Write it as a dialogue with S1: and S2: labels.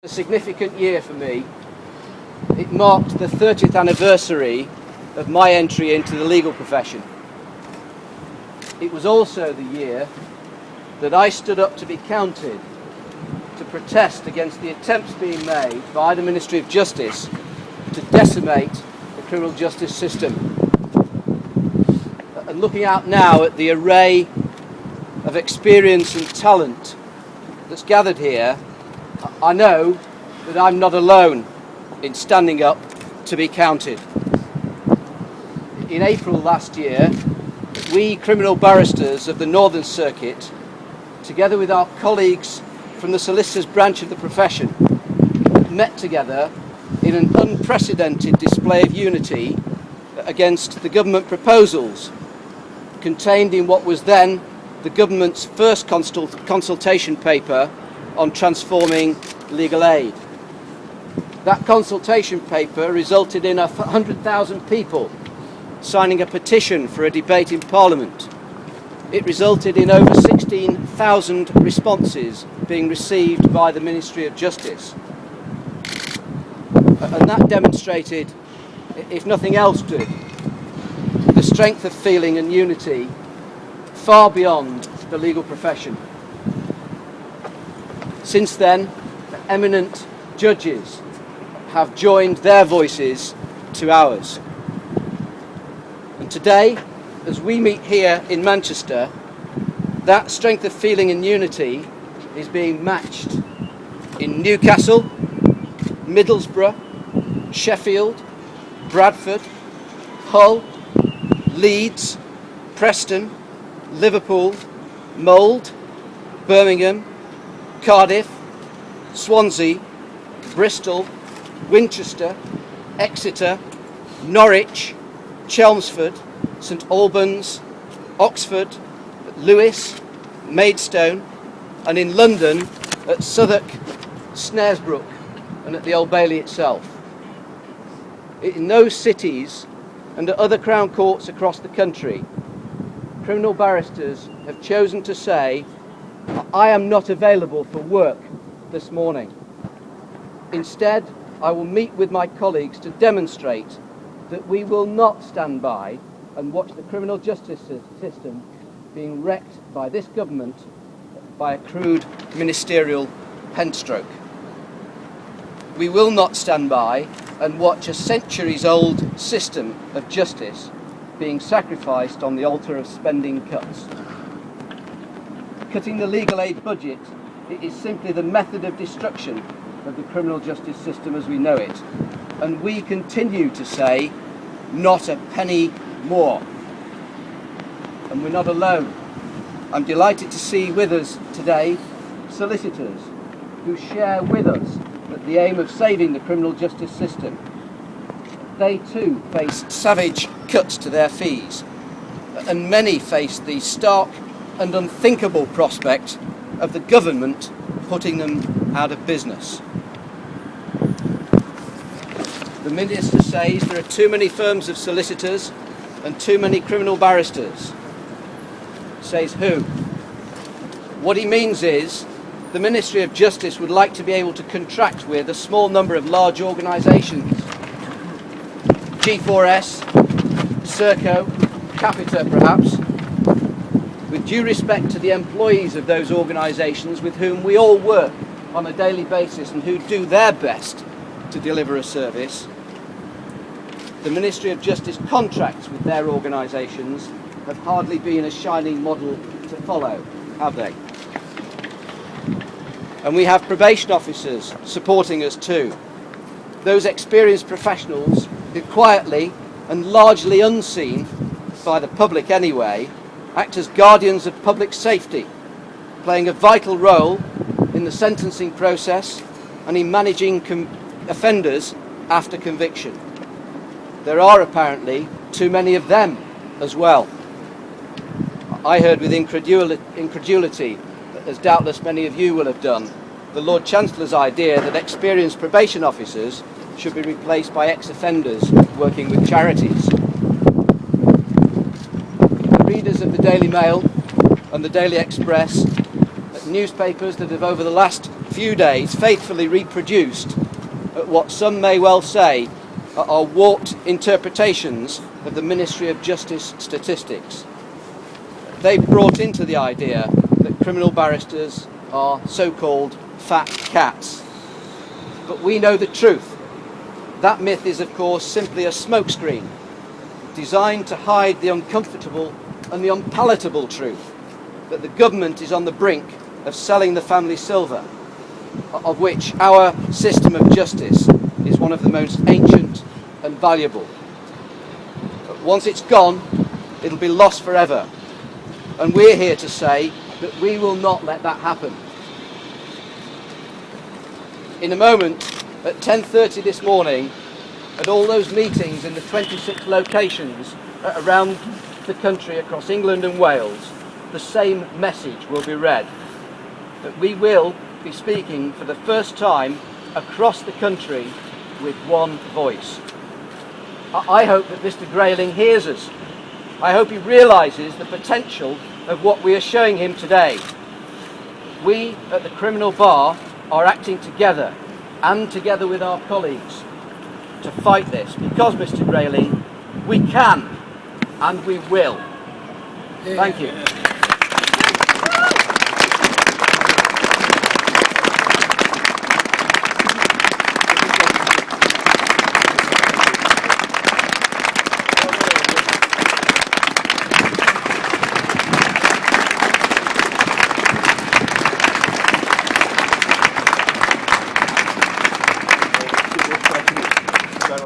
S1: A significant year for me. It marked the 30th anniversary of my entry into the legal profession. It was also the year that I stood up to be counted to protest against the attempts being made by the Ministry of Justice to decimate the criminal justice system. And looking out now at the array of experience and talent that's gathered here, I know that I'm not alone in standing up to be counted. In April last year, we criminal barristers of the Northern Circuit, together with our colleagues from the solicitors branch of the profession, met together in an unprecedented display of unity against the government proposals contained in what was then the government's first consultation paper on transforming legal aid. That consultation paper resulted in 100,000 people signing a petition for a debate in Parliament. It resulted in over 16,000 responses being received by the Ministry of Justice. And that demonstrated, if nothing else did, the strength of feeling and unity far beyond the legal profession. Since then, eminent judges have joined their voices to ours. And today, as we meet here in Manchester, that strength of feeling and unity is being matched in Newcastle, Middlesbrough, Sheffield, Bradford, Hull, Leeds, Preston, Liverpool, Mold, Birmingham, Cardiff, Swansea, Bristol, Winchester, Exeter, Norwich, Chelmsford, St Albans, Oxford, Lewes, Maidstone, and in London at Southwark, Snaresbrook, and at the Old Bailey itself. In those cities and at other Crown Courts across the country, criminal barristers have chosen to say, "I am not available for work this morning. Instead, I will meet with my colleagues to demonstrate that we will not stand by and watch the criminal justice system being wrecked by this government by a crude ministerial penstroke. We will not stand by and watch a centuries-old system of justice being sacrificed on the altar of spending cuts. Cutting the legal aid budget is simply the method of destruction of the criminal justice system as we know it. And we continue to say, not a penny more. And we're not alone. I'm delighted to see with us today solicitors who share with us that the aim of saving the criminal justice system. They too face savage cuts to their fees, and many face the stark and unthinkable prospect of the government putting them out of business. The Minister says there are too many firms of solicitors and too many criminal barristers. Says who? What he means is the Ministry of Justice would like to be able to contract with a small number of large organisations. G4S, Serco, Capita perhaps, with due respect to the employees of those organisations with whom we all work on a daily basis and who do their best to deliver a service. The Ministry of Justice contracts with their organisations have hardly been a shining model to follow, have they? And we have probation officers supporting us too. Those experienced professionals who quietly and largely unseen by the public anyway, act as guardians of public safety, playing a vital role in the sentencing process and in managing offenders after conviction. There are apparently too many of them as well. I heard with incredulity, as doubtless many of you will have done, the Lord Chancellor's idea that experienced probation officers should be replaced by ex-offenders working with charities. The readers of the Daily Mail and the Daily Express, newspapers that have over the last few days faithfully reproduced what some may well say are warped interpretations of the Ministry of Justice statistics. They brought into the idea that criminal barristers are so-called fat cats. But we know the truth. That myth is, of course, simply a smokescreen designed to hide the uncomfortable and the unpalatable truth that the government is on the brink of selling the family silver, of which our system of justice is one of the most ancient and valuable. But once it's gone, it'll be lost forever. And we're here to say that we will not let that happen. In a moment, at 10:30 this morning, at all those meetings in the 26 locations around the country across England and Wales, the same message will be read. That we will be speaking for the first time across the country with one voice. I hope that Mr. Grayling hears us. I hope he realises the potential of what we are showing him today. We at the Criminal Bar are acting together and together with our colleagues to fight this because, Mr. Grayling, we can and we will. Thank you.